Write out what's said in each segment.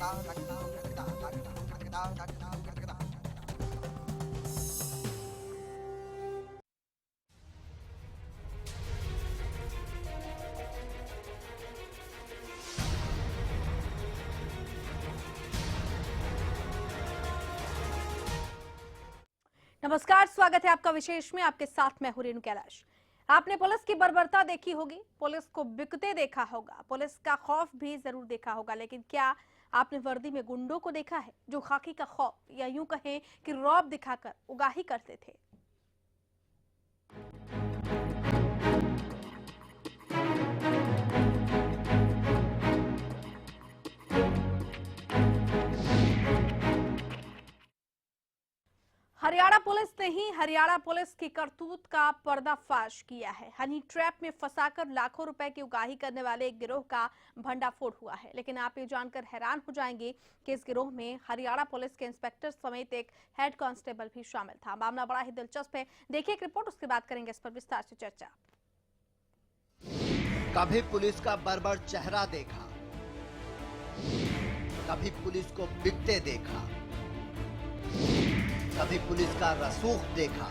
नमस्कार, स्वागत है आपका विशेष में। आपके साथ मैं हूं रेणु कैलाश। आपने पुलिस की बर्बरता देखी होगी, पुलिस को बिकते देखा होगा, पुलिस का खौफ भी जरूर देखा होगा, लेकिन क्या आपने वर्दी में गुंडों को देखा है जो खाकी का खौफ या यूं कहें कि रौब दिखाकर उगाही करते थे? हरियाणा पुलिस ने ही हरियाणा पुलिस की करतूत का पर्दाफाश किया है। हनी ट्रैप में फंसाकर लाखों रुपए की उगाही करने वाले एक गिरोह का भंडाफोड़ हुआ है। लेकिन आप ये जानकर हैरान हो जाएंगे कि इस गिरोह में हरियाणा पुलिस के इंस्पेक्टर समेत एक हेड कांस्टेबल भी शामिल था। मामला बड़ा ही दिलचस्प है। देखिए एक रिपोर्ट, उसके बाद करेंगे इस पर विस्तार से चर्चा। कभी पुलिस का बर्बर चेहरा देखा, कभी पुलिस को बिकते देखा, कभी पुलिस का रसूख देखा,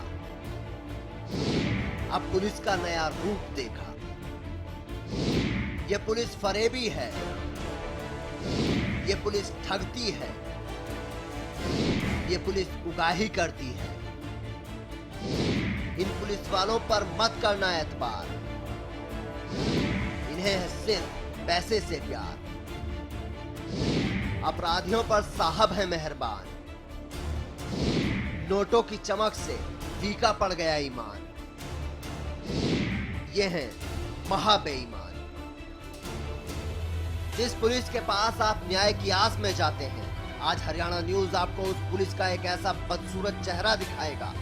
अब पुलिस का नया रूप देखा। ये पुलिस फरेबी है, ये पुलिस ठगती है, ये पुलिस उगाही करती है। इन पुलिस वालों पर मत करना एतबार, इन्हें है सिर्फ पैसे से प्यार। अपराधियों पर साहब है मेहरबान, नोटों की चमक से फीका पड़ गया ईमान। ये हैं महाबेईमान। जिस पुलिस के पास आप न्याय की आस में जाते हैं, आज हरियाणा न्यूज आपको उस पुलिस का एक ऐसा बदसूरत चेहरा दिखाएगा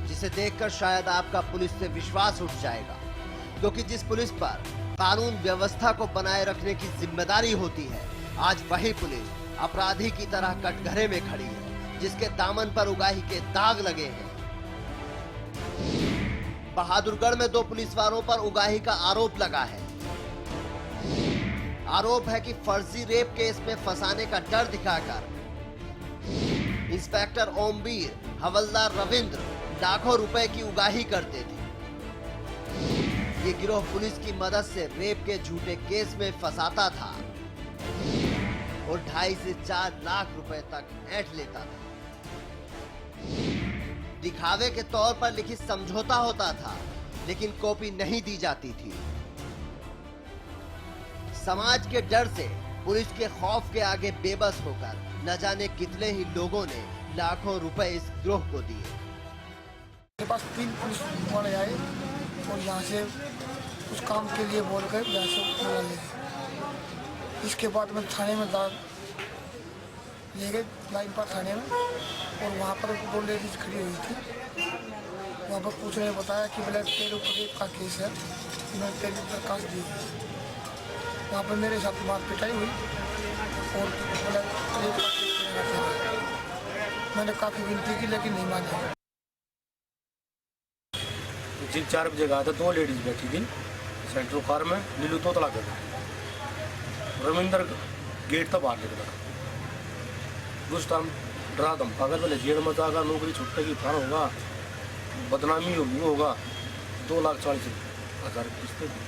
जिसे देखकर शायद आपका पुलिस से विश्वास उठ जाएगा। क्योंकि जिस पुलिस पर कानून व्यवस्था को बनाए रखने की जिम्मेदारी होती है, आज वही पुलिस अपराधी की तरह कटघरे में खड़ी है, जिसके दामन पर उगाही के दाग लगे हैं। बहादुरगढ़ में 2 पुलिस वालों पर उगाही का आरोप लगा है। आरोप है कि फर्जी रेप केस में फंसाने का डर दिखाकर इंस्पेक्टर ओमवीर, हवलदार रविंद्र लाखों रुपए की उगाही करते थे। ये गिरोह पुलिस की मदद से रेप के झूठे केस में फंसाता था और 2.5 से 4 लाख रुपए तक ऐंठ लेता था। दिखावे के तौर पर लिखित समझौता होता था, लेकिन कॉपी नहीं दी जाती थी। समाज के डर से, पुलिस के खौफ के आगे बेबस होकर न जाने कितने ही लोगों ने लाखों रुपए इस गिरोह को दिए। मेरे पास 3 पुलिस वाले आए और यहाँ से उस काम के लिए बोलकर यहाँ से बुला ले गए। इसके बाद मैं थाने में ले गए, लाइन पर थाने में, और वहाँ पर 2 लेडीज खड़ी हुई थी। वहाँ पर पूछने ने बताया कि बोले तेरे ऊपर रेप का केस है, मैंने तेरी दरखास्त दी। वहाँ पर मेरे साथ मार पिटाई हुई और बोला रेप का केस। मैंने काफ़ी विनती की लेकिन नहीं मानी। जिन 4 बजे गया था, 2 लेडीज बैठी थी सेंट्रल कार में, नीलू तोतला कर रविंदर गेट तक बाहर निकला। उस टाइम डरा धमका कर बोले जेल मत आगा, नौकरी छुट्टे की फान होगा, बदनामी होगी, होगा। 2,40,000 किस्तें दी।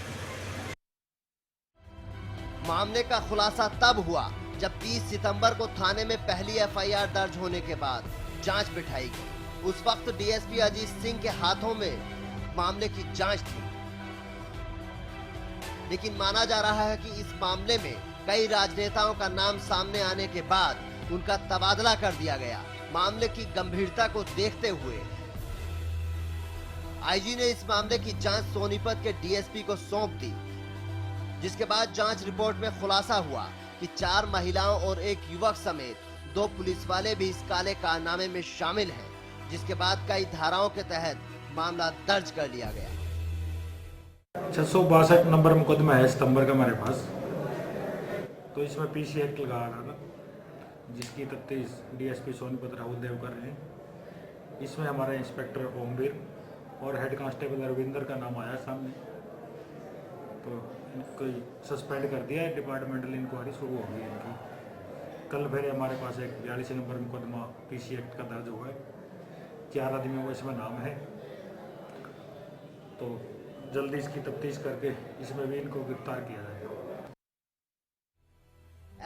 मामले का खुलासा तब हुआ जब 30 सितंबर को थाने में पहली एफआईआर दर्ज होने के बाद जांच बिठाई गई। उस वक्त डीएसपी अजीत सिंह के हाथों में मामले की जांच थी, लेकिन माना जा रहा है कि इस मामले में कई राजनेताओं का नाम सामने आने के बाद उनका तबादला कर दिया गया। मामले की गंभीरता को देखते हुए आईजी ने इस मामले की जांच सोनीपत के डीएसपी को सौंप दी, जिसके बाद जांच रिपोर्ट में खुलासा हुआ कि 4 महिलाओं और एक युवक समेत 2 पुलिस वाले भी इस काले कारनामे में शामिल हैं, जिसके बाद कई धाराओं के तहत मामला दर्ज कर लिया गया। 662 नंबर मुकदमा है सितंबर का हमारे पास। तो इसमें पीसी एक्ट लगा रहा था, जिसकी तफ्तीश डीएसपी सोनीपत राहुल देव कर रहे हैं। इसमें हमारा इंस्पेक्टर ओमवीर और हेड कांस्टेबल रविंदर का नाम आया सामने, तो इनको सस्पेंड कर दिया है। डिपार्टमेंटल इंक्वायरी शुरू हो गई इनकी। कल फिर हमारे पास एक 42 नंबर मुकदमा पीसी एक्ट का दर्ज हुआ है। 4 आदमियों को इसमें नाम है, तो जल्दी इसकी तफ्तीश करके इसमें भी इनको गिरफ्तार किया जाएगा।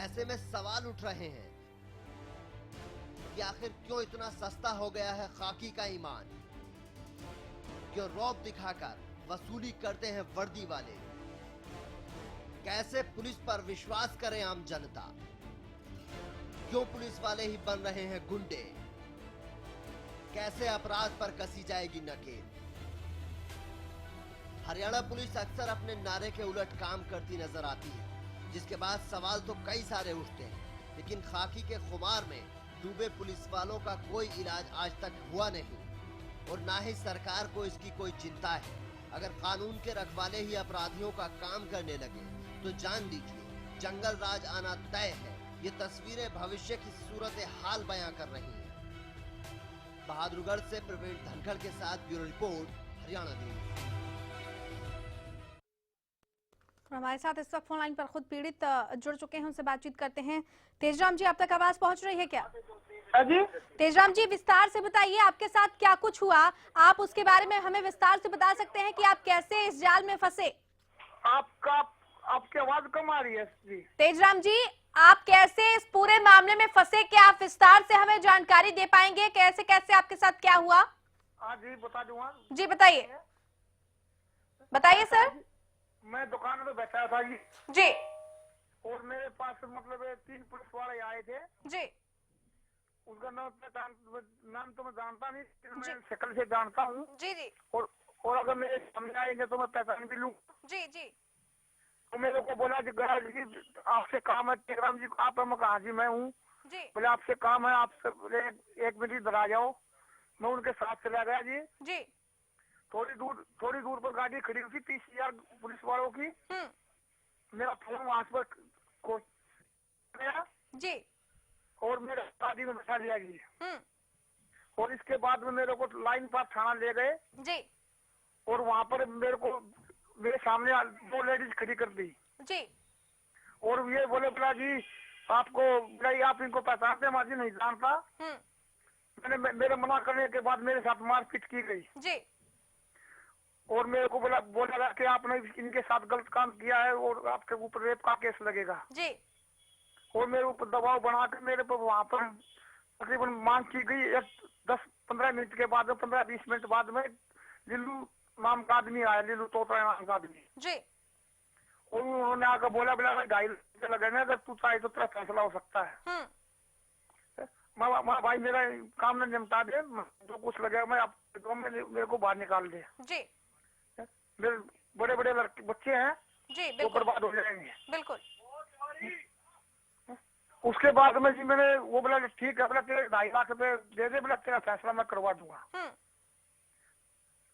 ऐसे में सवाल उठ रहे हैं कि आखिर क्यों इतना सस्ता हो गया है खाकी का ईमान? क्यों रौब दिखाकर वसूली करते हैं वर्दी वाले? कैसे पुलिस पर विश्वास करे आम जनता? क्यों पुलिस वाले ही बन रहे हैं गुंडे? कैसे अपराध पर कसी जाएगी नकेल? हरियाणा पुलिस अक्सर अपने नारे के उलट काम करती नजर आती है, जिसके बाद सवाल तो कई सारे उठते हैं, लेकिन खाकी के खुमार में डूबे पुलिस वालों का कोई इलाज आज तक हुआ नहीं और ना ही सरकार को इसकी कोई चिंता है। अगर कानून के रखवाले ही अपराधियों का काम करने लगे तो जान लीजिए जंगल राज आना तय है। ये तस्वीरें भविष्य की सूरत हाल बयां कर रही हैं। बहादुरगढ़ से प्रवीण धनखड़ के साथ ब्यूरो रिपोर्ट, हरियाणा न्यूज। हमारे साथ इस वक्त फोन लाइन पर खुद पीड़ित जुड़ चुके हैं, उनसे बातचीत करते हैं। तेजराम जी, आप तक आवाज पहुंच रही है क्या? जी तेजराम जी, विस्तार से बताइए आपके साथ क्या कुछ हुआ। आप उसके बारे में हमें विस्तार से बता सकते हैं कि आप कैसे इस जाल में फंसे? आपकी आवाज कम आ रही है जी। तेजराम जी, आप कैसे इस पूरे मामले में फंसे, क्या आप विस्तार से हमें जानकारी दे पाएंगे? कैसे कैसे आपके साथ क्या हुआ? हाँ जी, बता दूंगा जी बताइए, बताइए सर। मैं दुकान में बैठा था जी और मेरे पास मतलब 3 पुलिस वाले आए थे जी। उनका नाम तो मैं जानता नहीं, मैं शक्ल से जानता हूँ जी जी। और अगर मेरे सामने आएंगे तो मैं पहचान भी लूँ। जी जी। तो मेरे को बोला जी गराज जी आपसे काम है। टेकराम जी आप? मैं कहा जी मैं हूँ। जी बोले आपसे काम है, आपसे एक मिनट इधर आ जाओ। मैं उनके साथ चला गया जी। जी। थोड़ी दूर पर गाड़ी खड़ी हुई थी 30,000 पुलिस वालों की। मेरा फोन वहां पर खो गया जी और मेरे गाड़ी में बैठा लिया जी। और इसके बाद में मेरे को लाइन पर थाना ले गए जी। और वहां पर मेरे सामने 2 लेडीज खड़ी कर दी जी। और ये बोले बोला जी आपको आप इनको पहचानते हैं? माजी नहीं जानता। मेरे मना करने के बाद मेरे साथ मारपीट की गई जी। और मेरे को बोला कि आपने इनके साथ गलत काम किया है और आपके ऊपर रेप का केस लगेगा जी। और मेरे ऊपर दबाव बना के मेरे पर वहाँ पर तकरीबन मांग की गई। 10-15 मिनट के बाद 15-20 मिनट बाद में लिल्लू नाम का आदमी आया, लिल्लू तोतरा नाम का आदमी जी। और उन्होंने आकर बोला 2.5 लाख लगेगा, अगर तू चाहे तो तेरा फैसला हो सकता है। भाई मेरा काम न निपटा दे, जो कुछ लगेगा मैं आप मेरे को बाहर निकाल दे जी। मेरे बड़े लड़के बच्चे हैं जी वो बर्बाद हो जाएंगे। बिल्कुल। उसके बाद में जी मैंने वो बोला ठीक है, बोला तेरे 2.5 लाख रुपए दे दे, बोला तेरा फैसला मैं करवा दूंगा।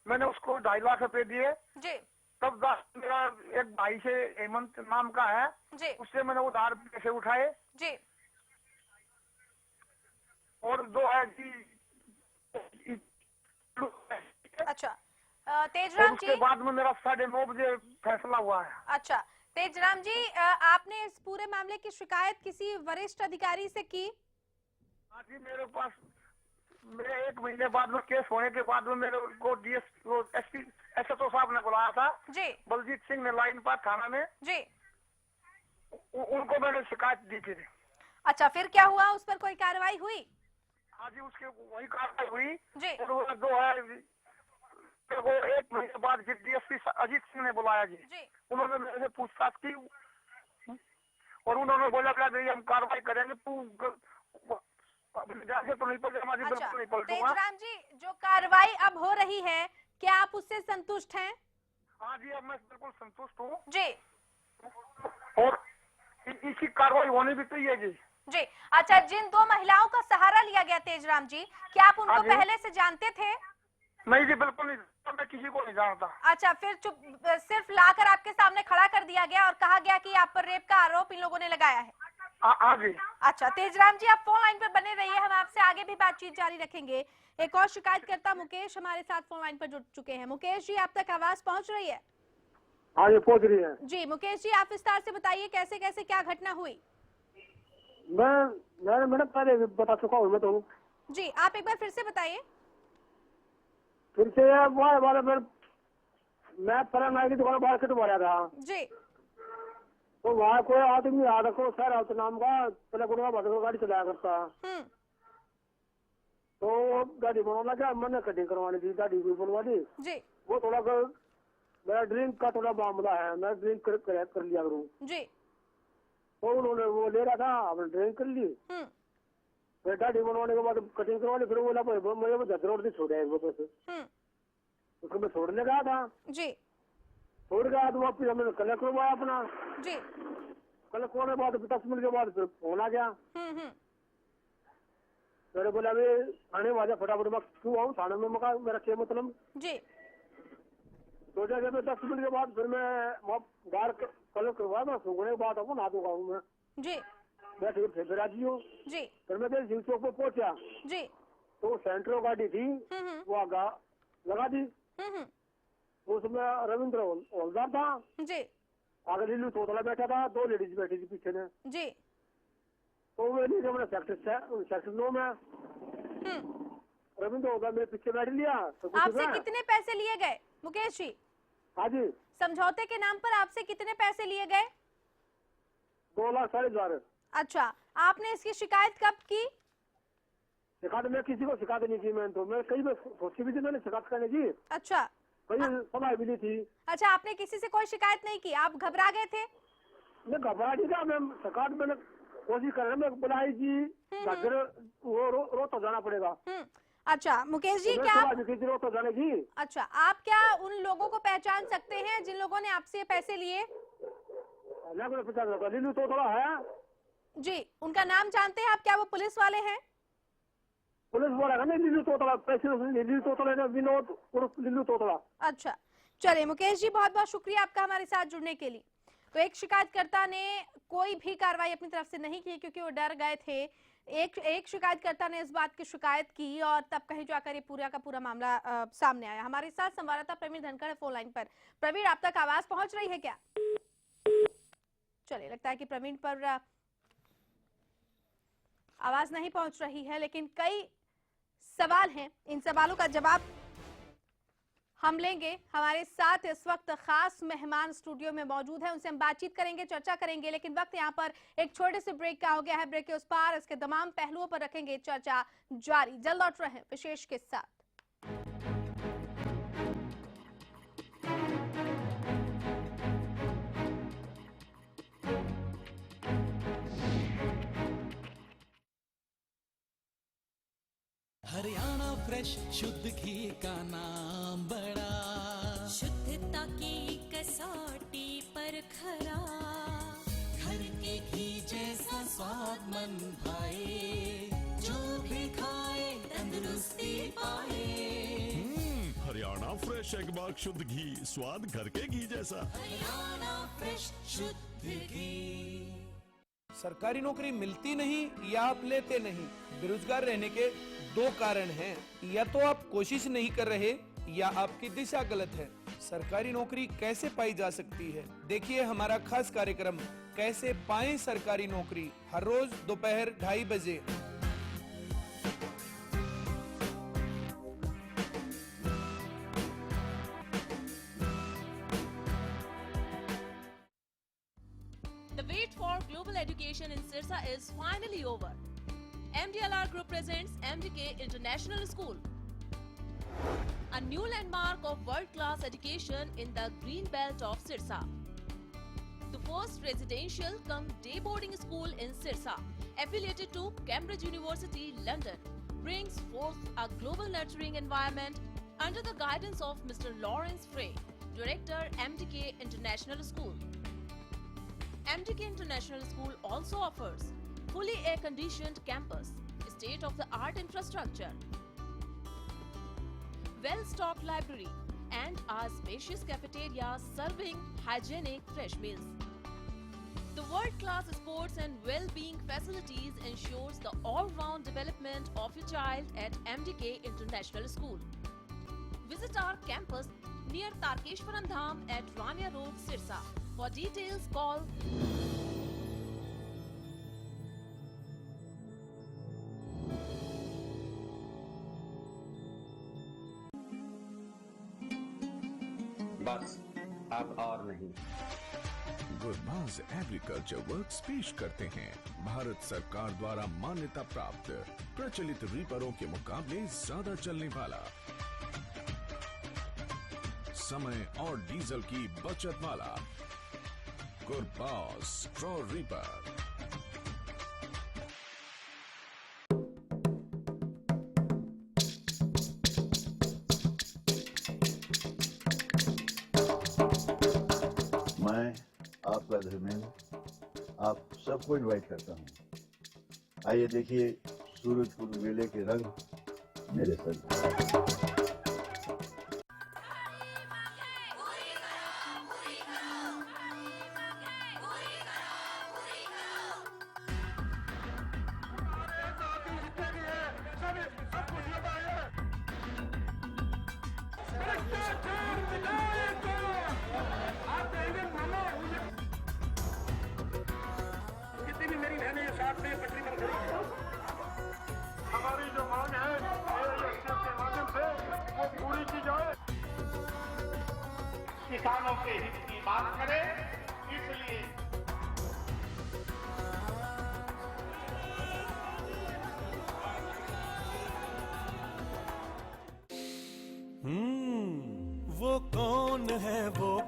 मैंने उसको 2.5 लाख रुपए दिए जी। तब मेरा एक भाई से हेमंत नाम का है जी। उससे मैंने उधार पैसे उठाए जी। और 2 है जी। अच्छा तेजराम उसके जी, बाद में मेरा 9:30 बजे फैसला हुआ है। अच्छा तेजराम जी, आपने इस पूरे मामले की शिकायत किसी वरिष्ठ अधिकारी से की? हाँ जी, मेरे पास मेरे 1 महीने बाद में केस होने के बाद में मेरे को एसपी SHO साहब ने बुलाया था जी। बलजीत सिंह ने लाइन पर थाना में जी। उनको मैंने शिकायत दी थी। अच्छा फिर क्या हुआ, उस पर कोई कार्रवाई हुई? हाँ जी, उसके वही कार्रवाई हुई जी। और 2 है वो 1 महीने बाद DSP अजीत सिंह ने बुलाया जी। उन्होंने मेरे से पूछताछ की और उन्होंने बोला कि हम कार्रवाई करेंगे, तू तो नहीं पड़ेगा हमारी। अच्छा, बिल्कुल नहीं पलटूंगा। तेजराम जी, जो कार्रवाई अब हो रही है क्या आप उससे संतुष्ट हैं? हाँ जी, अब मैं बिल्कुल संतुष्ट हूँ जी। और इसी कार्रवाई होनी भी चाहिए जी। जी। अच्छा, जिन 2 महिलाओं का सहारा लिया गया तेजराम जी, क्या आप उनको पहले से जानते थे? नहीं जी, बिल्कुल नहीं, मैं किसी को नहीं जानता। अच्छा, फिर सिर्फ लाकर आपके सामने खड़ा कर दिया गया और कहा गया कि आप पर रेप का आरोप इन लोगों ने लगाया है? हाँ जी। अच्छा तेजराम जी, आप फोन लाइन पर बने रहिए, हम आपसे आगे भी बातचीत जारी रखेंगे। एक और शिकायतकर्ता मुकेश हमारे साथ फोन लाइन पर जुड़ चुके हैं। मुकेश जी, आप तक आवाज पहुंच रही है? हाँ, ये पहुंच रही है जी। मुकेश जी, आप विस्तार से बताइए कैसे कैसे क्या घटना हुई? मैंने पहले भी बता चुका हूँ मैं तो। जी, आप एक बार फिर से बताइए। फिर से मैं पहले नाई की दुकान बाहर कटवा रहा था जी। तो वहाँ कोई आदमी आ रखो सर राउत नाम का पहले गुड़गा भटको गाड़ी चलाया करता। तो गाड़ी बनवाना क्या मैंने कटिंग करवानी थी, गाड़ी भी बनवा दी जी। वो थोड़ा मेरा ड्रिंक का थोड़ा मामला है, मैं ड्रिंक कर लिया करूँ जी। तो उन्होंने वो ले रहा था, आपने ड्रिंक कर ली, फिर गाड़ी बनवाने के बाद कटिंग करवा ली, फिर बोला मुझे जसरोड से छोड़ा है वो पैसे, उसको मैं छोड़ने गया था जी। छोड़ गया तो वापिस हमने कलर करवाया अपना जी। कलर करवाने के बाद 10 मिनट के बाद फिर फोन आ गया। मैंने बोला अभी थाने में आ जा फटाफट, मैं क्यों आऊँ थाने में, मका मेरा क्या मतलब जी। तो जैसे मैं 10 मिनट के बाद फिर मैं वहाँ गाड़ कलर करवाया, मैं सूखने के बाद आपको नहा दूंगा मैं जी। मैं फिर राजी हूँ जी। फिर मैं जीव चौक पर पहुंचा जी। तो सेंट्रो गाड़ी थी वो आगा लगा दी, उसमें रविंद्र हौलदार था जी। आगे लीलू तोतला बैठा था, 2 लेडीज बैठी थी पीछे ने जी। तो मैंने सेक्टर 9 में रविंद्र होगा मेरे पीछे बैठ लिया। तो आपसे कितने पैसे लिए गए मुकेश जी? हाँ जी, समझौते के नाम पर आपसे कितने पैसे लिए गए? 2,40,000। अच्छा, आपने इसकी शिकायत कब की? शिकायत मैं किसी को शिकायत नहीं की, मैं तो मैं कई बार सोची भी थी मैंने शिकायत करने की, अच्छा कई सलाह मिली थी। अच्छा, आपने किसी से कोई शिकायत नहीं की, आप घबरा गए थे? मैं घबरा नहीं था, मैं शिकायत मैंने कोशिश कर रहा, मैं बुलाई जी वो रो तो जाना पड़ेगा। अच्छा मुकेश जी, क्या रो तो जाने की। अच्छा, आप क्या उन लोगों को पहचान सकते हैं जिन लोगों ने आपसे पैसे लिए? लीलू तो थोड़ा है जी, उनका नाम जानते हैं आप? क्या वो पुलिस वाले हैं? पुलिस वाला है ना लीलू तोतला, पैसे लीलू तोतला विनोद उर्फ लीलू तोतला। अच्छा, चलिए मुकेश जी, बहुत बहुत शुक्रिया आपका हमारे साथ जुड़ने के लिए। तो एक शिकायतकर्ता ने कोई भी कार्रवाई अपनी तरफ से नहीं की क्योंकि वो डर गए थे। एक शिकायतकर्ता ने इस बात की शिकायत की और तब कहीं जाकर ये पूरा का पूरा मामला सामने आया। हमारे साथ संवाददाता प्रवीण धनखड़ फोन लाइन पर। प्रवीण, आप तक आवाज पहुंच रही है क्या? चलिए, लगता है कि प्रवीण पर आवाज नहीं पहुंच रही है, लेकिन कई सवाल हैं, इन सवालों का जवाब हम लेंगे। हमारे साथ इस वक्त खास मेहमान स्टूडियो में मौजूद हैं, उनसे हम बातचीत करेंगे, चर्चा करेंगे, लेकिन वक्त यहाँ पर एक छोटे से ब्रेक का हो गया है। ब्रेक के उस पार इसके तमाम पहलुओं पर रखेंगे चर्चा जारी। जल्द लौट रहे हैं विशेष के साथ। हरियाणा फ्रेश शुद्ध घी का नाम बड़ा, शुद्धता की कसौटी पर खरा, घर के घी जैसा स्वाद मन भाए, जो भी खाए तंदुरुस्ती पाए। हरियाणा फ्रेश एगबाग शुद्ध घी, स्वाद घर के घी जैसा। हरियाणा फ्रेश शुद्ध घी। सरकारी नौकरी मिलती नहीं या आप लेते नहीं, बेरोजगार रहने के 2 कारण हैं। या तो आप कोशिश नहीं कर रहे या आपकी दिशा गलत है। सरकारी नौकरी कैसे पाई जा सकती है, देखिए हमारा खास कार्यक्रम कैसे पाएं सरकारी नौकरी, हर रोज दोपहर 2:30 बजे। The wait for global education in Sirsa is finally over. MDLR Group presents MDK International School, a new landmark of world-class education in the green belt of Sirsa. The first residential cum day boarding school in Sirsa, affiliated to Cambridge University, London, brings forth a global nurturing environment under the guidance of Mr. Lawrence Frey, Director, MDK International School. MDK International School also offers fully air-conditioned campus, state-of-the-art infrastructure, well-stocked library, and a spacious cafeteria serving hygienic fresh meals. The world-class sports and well-being facilities ensures the all-round development of your child at MDK International School. Visit our campus near Tarkeshwaram Dham at Rania Road, Sirsa. For details, call बस अब और नहीं। Gurbaz agriculture works पेश करते हैं भारत सरकार द्वारा मान्यता प्राप्त प्रचलित रीपरों के मुकाबले ज्यादा चलने वाला, समय और डीजल की बचत वाला गुरबाज स्ट्रॉ रीपर। मैं आपका धर्मेंद्र आप सबको इनवाइट करता हूँ। आइए देखिए सूरजकुंड मेले के रंग मेरे संग। हमारी जो मांग है के माध्यम से वो पूरी की जाए। किसानों के हित की बात करें, इसलिए वो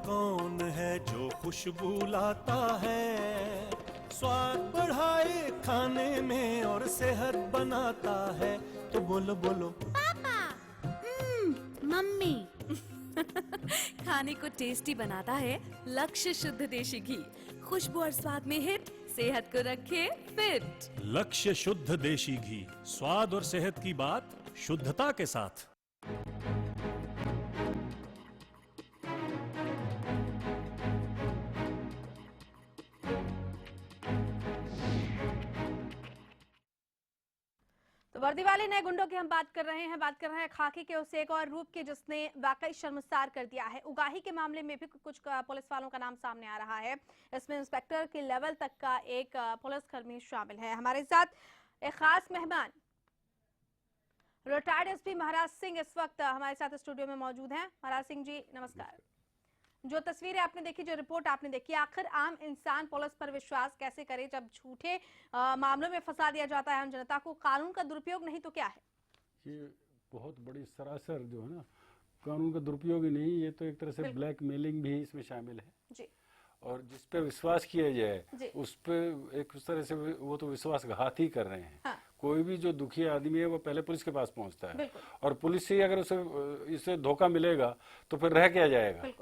कौन है जो खुशबू लाता है, स्वाद बढ़ाए खाने में और सेहत बनाता है। तो बोलो बोलो पापा, मम्मी। खाने को टेस्टी बनाता है लक्ष्य शुद्ध देशी घी, खुशबू और स्वाद में हिट, सेहत को रखे फिट। लक्ष्य शुद्ध देशी घी, स्वाद और सेहत की बात शुद्धता के साथ। तो वर्दी वाले नए गुंडों की हम बात कर रहे हैं खाकी के उस एक और रूप की जिसने वाकई शर्मसार कर दिया है। उगाही के मामले में भी कुछ पुलिस वालों का नाम सामने आ रहा है। इसमें इंस्पेक्टर के लेवल तक का एक पुलिसकर्मी शामिल है। हमारे साथ एक खास मेहमान रिटायर्ड एसपी महाराज सिंह इस वक्त हमारे साथ स्टूडियो में मौजूद हैं। महाराज सिंह जी नमस्कार। जो तस्वीरें आपने देखी, जो रिपोर्ट आपने देखी, आखिर आम इंसान पुलिस पर विश्वास कैसे करे जब झूठे मामलों में फंसा दिया जाता है आम जनता को? कानून का दुरुपयोग नहीं तो क्या है? ये बहुत बड़ी सरासर जो है ना कानून का दुरुपयोग ही नहीं, ये तो एक तरह से ब्लैकमेलिंग भी इसमें शामिल है जी। और जिस पे विश्वास किया जाए उस पे एक तरह से वो तो विश्वासघात ही कर रहे हैं। हाँ। कोई भी जो दुखी आदमी है वो पहले पुलिस के पास पहुंचता है और पुलिस से अगर उसे इससे धोखा मिलेगा तो फिर रह क्या जाएगा।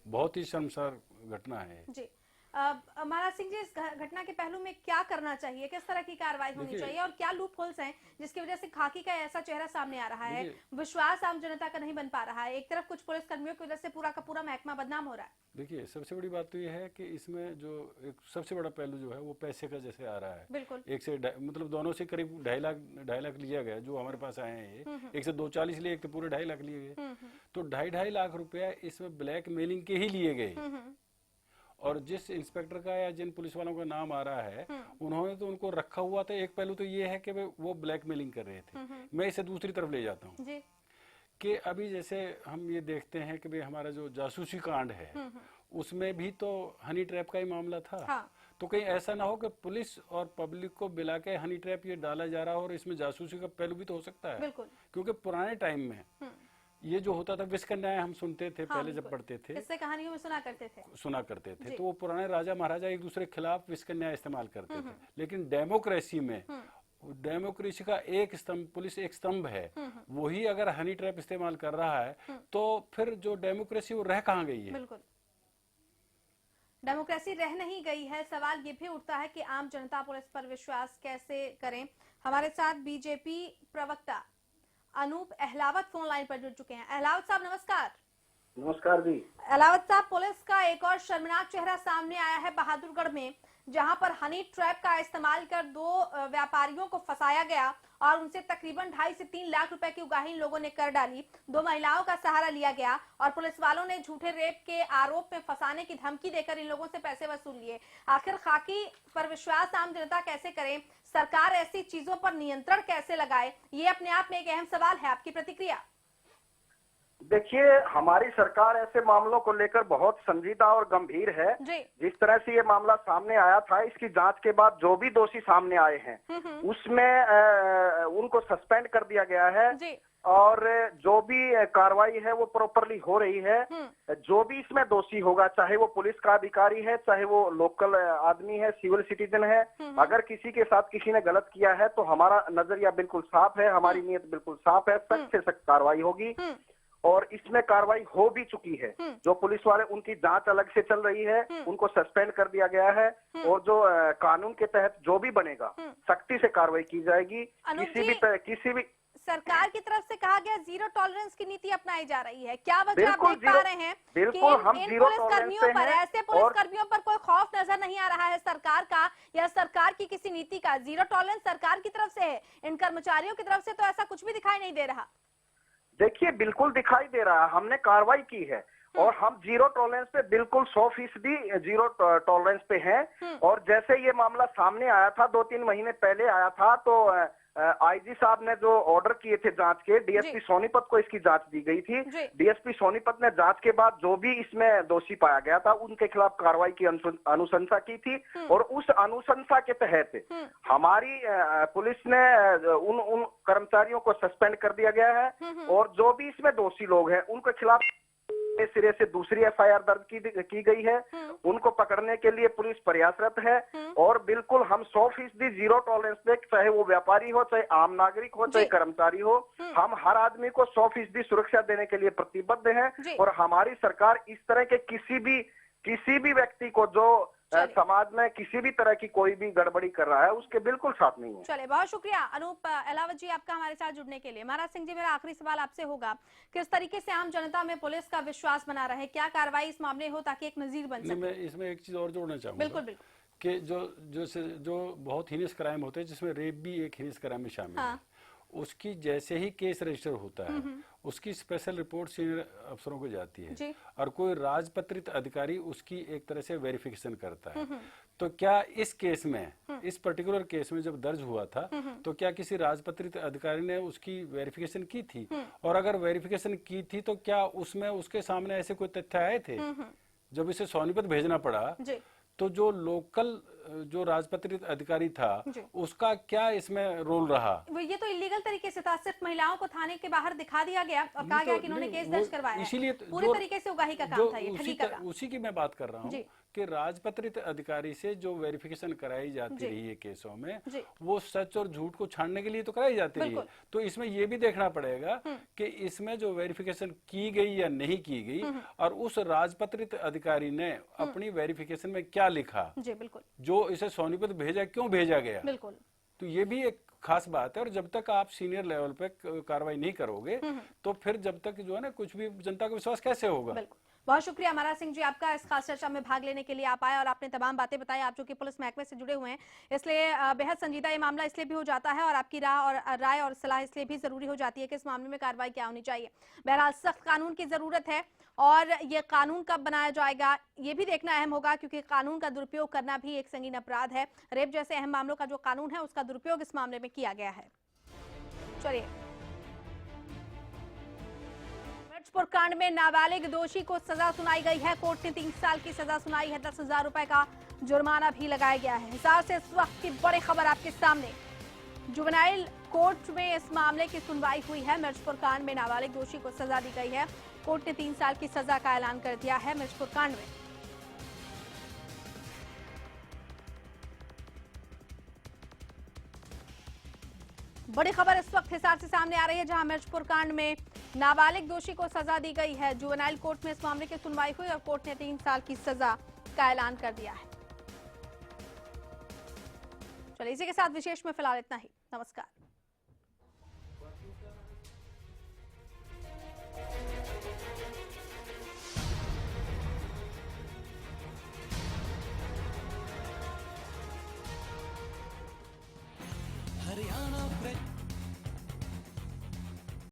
बहुत ही शर्मसार घटना है जी। महाराज सिंह जी, इस घटना के पहलू में क्या करना चाहिए, किस तरह की कार्रवाई होनी चाहिए और क्या लूप होल्स हैं जिसकी वजह से खाकी का ऐसा चेहरा सामने आ रहा है, विश्वास आम जनता का नहीं बन पा रहा है, एक तरफ कुछ पुलिस कर्मियों की वजह से पूरा का पूरा महकमा बदनाम हो रहा है? देखिए, सबसे बड़ी बात तो ये है कि इसमें जो एक सबसे बड़ा पहलू जो है वो पैसे का जैसे आ रहा है। बिल्कुल। एक से मतलब दोनों से करीब 2.5 लाख लिया गया जो हमारे पास आए हैं। ये एक से 240 लिए, एक तो पूरे 2.5 लाख लिए गए। तो 2.5 लाख रुपया इसमें ब्लैक मेलिंग के ही लिए गए। और जिस इंस्पेक्टर का या जिन पुलिस वालों का नाम आ रहा है उन्होंने तो उनको रखा हुआ था। एक पहलू तो ये है कि वो ब्लैकमेलिंग कर रहे थे। मैं इसे दूसरी तरफ ले जाता हूँ कि अभी जैसे हम ये देखते हैं कि भाई हमारा जो जासूसी कांड है उसमें भी तो हनी ट्रैप का ही मामला था। हाँ। तो कहीं ऐसा ना हो कि पुलिस और पब्लिक को मिला के हनी ट्रैप ये डाला जा रहा हो और इसमें जासूसी का पहलू भी तो हो सकता है। क्योंकि पुराने टाइम में ये जो होता था विष कन्याएं हम सुनते थे। हाँ, पहले जब पढ़ते थे इससे कहानियों में सुना करते थे तो वो पुराने राजा महाराजा एक दूसरे के खिलाफ विष कन्याएं इस्तेमाल करते थे। लेकिन डेमोक्रेसी में डेमोक्रेसी का एक स्तंभ, पुलिस एक स्तंभ है, वही अगर हनी ट्रैप इस्तेमाल कर रहा है तो फिर जो डेमोक्रेसी वो रह कहाँ गई है? बिल्कुल, डेमोक्रेसी रह नहीं गई है। सवाल ये भी उठता है कि आम जनता पुलिस पर विश्वास कैसे करें। हमारे साथ बीजेपी प्रवक्ता अनूप अहलावत फोन लाइन पर जुड़ चुके हैं। अहलावत साहब नमस्कार। नमस्कार जी। अहलावत साहब, पुलिस का एक और शर्मनाक चेहरा सामने आया है बहादुरगढ़ में, जहां पर हनी ट्रैप का इस्तेमाल कर 2 व्यापारियों को फंसाया गया और उनसे तकरीबन 2.5 से 3 लाख रुपए की उगाही इन लोगों ने कर डाली। 2 महिलाओं का सहारा लिया गया और पुलिस वालों ने झूठे रेप के आरोप में फंसाने की धमकी देकर इन लोगों से पैसे वसूल लिए। आखिर खाकी पर विश्वास आम जनता कैसे करे, सरकार ऐसी चीजों पर नियंत्रण कैसे लगाए, ये अपने आप में एक अहम सवाल है। आपकी प्रतिक्रिया? देखिए, हमारी सरकार ऐसे मामलों को लेकर बहुत संजीदा और गंभीर है। जिस तरह से ये मामला सामने आया था, इसकी जांच के बाद जो भी दोषी सामने आए हैं उसमें उनको सस्पेंड कर दिया गया है और जो भी कार्रवाई है वो प्रॉपरली हो रही है। जो भी इसमें दोषी होगा, चाहे वो पुलिस का अधिकारी है, चाहे वो लोकल आदमी है, सिविल सिटीजन है, अगर किसी के साथ किसी ने गलत किया है तो हमारा नजरिया बिल्कुल साफ है, हमारी नीयत बिल्कुल साफ है, सख्त से सख्त कार्रवाई होगी और इसमें कार्रवाई हो भी चुकी है। जो पुलिस वाले, उनकी जांच अलग से चल रही है, उनको सस्पेंड कर दिया गया है और जो कानून के तहत जो भी बनेगा सख्ती से कार्रवाई की जाएगी। किसी भी सरकार की तरफ से कहा गया जीरो टॉलरेंस की नीति अपनाई जा रही है, क्या वजह आप देख पा रहे हैं बिल्कुल कि इन पुलिसकर्मियों पर, ऐसे पुलिसकर्मियों पर कोई खौफ नजर नहीं आ रहा है सरकार का या सरकार की किसी नीति का? जीरो टॉलरेंस सरकार की तरफ से है, इन कर्मचारियों की तरफ से तो ऐसा कुछ भी दिखाई नहीं दे रहा। देखिए, बिल्कुल दिखाई दे रहा है, हमने कार्रवाई की है और हम जीरो टॉलरेंस पे बिल्कुल 100% जीरो टॉलरेंस पे हैं। और जैसे ये मामला सामने आया था, 2-3 महीने पहले आया था, तो आईजी साहब ने जो ऑर्डर किए थे जांच के, डीएसपी सोनीपत को इसकी जांच दी गई थी। डीएसपी सोनीपत ने जांच के बाद जो भी इसमें दोषी पाया गया था उनके खिलाफ कार्रवाई की अनुशंसा की थी और उस अनुशंसा के तहत हमारी पुलिस ने उन कर्मचारियों को सस्पेंड कर दिया गया है और जो भी इसमें दोषी लोग हैं उनके खिलाफ सिरे से दूसरी एफआईआर दर्ज की गई है। उनको पकड़ने के लिए पुलिस प्रयासरत है और बिल्कुल हम 100% जीरो टॉलरेंस पे, चाहे वो व्यापारी हो, चाहे आम नागरिक हो, चाहे कर्मचारी हो, हम हर आदमी को 100% सुरक्षा देने के लिए प्रतिबद्ध हैं और हमारी सरकार इस तरह के किसी भी व्यक्ति को जो समाज में किसी भी तरह की कोई भी गड़बड़ी कर रहा है उसके बिल्कुल साथ नहीं है। चले, बहुत शुक्रिया अनूप अहलावत जी आपका हमारे साथ जुड़ने के लिए। महाराज सिंह जी, मेरा आखिरी सवाल आपसे होगा, किस तरीके से आम जनता में पुलिस का विश्वास बना रहे, क्या कार्रवाई इस मामले हो ताकि एक नजीर बन सके? मैं इसमें एक चीज और जोड़ना चाहूंगा। बिल्कुल कि जो बहुत हीनियस क्राइम होते हैं, जिसमें रेप भी एक हीनियस क्राइम में शामिल है, उसकी जैसे ही केस रजिस्टर होता है उसकी स्पेशल रिपोर्ट सीनियर अफसरों को जाती है और कोई राजपत्रित अधिकारी उसकी एक तरह से वेरिफिकेशन करता है। तो क्या इस केस में, इस पर्टिकुलर केस में जब दर्ज हुआ था, तो क्या किसी राजपत्रित अधिकारी ने उसकी वेरिफिकेशन की थी? और अगर वेरिफिकेशन की थी तो क्या उसमें उसके सामने ऐसे कोई तथ्य आए थे? जब इसे सोनीपत भेजना पड़ा तो जो लोकल जो राजपत्रित अधिकारी था उसका क्या इसमें रोल रहा? ये तो इलीगल तरीके से था, सिर्फ महिलाओं को थाने के बाहर दिखा दिया गया और कहा गया कि इन्होंने केस दर्ज करवाया है। इसीलिए पूरी तरीके से उगाही का काम था, ये ठगी का काम। उसी की मैं बात कर रहा हूँ कि राजपत्रित अधिकारी से जो वेरिफिकेशन कराई जाती रही है केसों में, वो सच और झूठ को छानने के लिए तो कराई जाती रही है। तो इसमें ये भी देखना पड़ेगा कि इसमें जो वेरिफिकेशन की गई या नहीं की गई और उस राजपत्रित अधिकारी ने अपनी वेरिफिकेशन में क्या लिखा, जो इसे सोनीपत भेजा, क्यों भेजा गया। तो ये भी एक खास बात है। और जब तक आप सीनियर लेवल पे कार्रवाई नहीं करोगे तो फिर जब तक जो है ना, कुछ भी जनता का विश्वास कैसे होगा। बहुत शुक्रिया महाराज सिंह जी आपका इस खास चर्चा में भाग लेने के लिए आप आए और आपने तमाम बातें बताई। आप जो कि पुलिस महकमे से जुड़े हुए हैं, इसलिए बेहद संजीदा ये मामला इसलिए भी हो जाता है और आपकी राय और सलाह इसलिए भी जरूरी हो जाती है कि इस मामले में कार्रवाई क्या होनी चाहिए। बहरहाल सख्त कानून की जरूरत है और ये कानून कब बनाया जाएगा ये भी देखना अहम होगा, क्योंकि कानून का दुरुपयोग करना भी एक संगीन अपराध है। रेप जैसे अहम मामलों का जो कानून है उसका दुरुपयोग इस मामले में किया गया है। चलिए, मिर्चपुर कांड में नाबालिग दोषी को सजा सुनाई गई है। कोर्ट ने 3 साल की सजा सुनाई है, 10,000 रुपए का जुर्माना भी लगाया गया है। हिसार से इस वक्त की बड़ी खबर आपके सामने, जुवेनाइल कोर्ट में इस मामले की सुनवाई हुई है। मिर्चपुर कांड में नाबालिग दोषी को सजा दी गई है। कोर्ट ने 3 साल की सजा का ऐलान कर दिया है मिर्चपुर कांड में। बड़ी खबर इस वक्त हिसार से सामने आ रही है, जहां मिर्चपुर कांड में नाबालिग दोषी को सजा दी गई है। जुवेनाइल कोर्ट में इस मामले की सुनवाई हुई और कोर्ट ने 3 साल की सजा का ऐलान कर दिया है। चलिए, इसी के साथ विशेष में फिलहाल इतना ही। नमस्कार।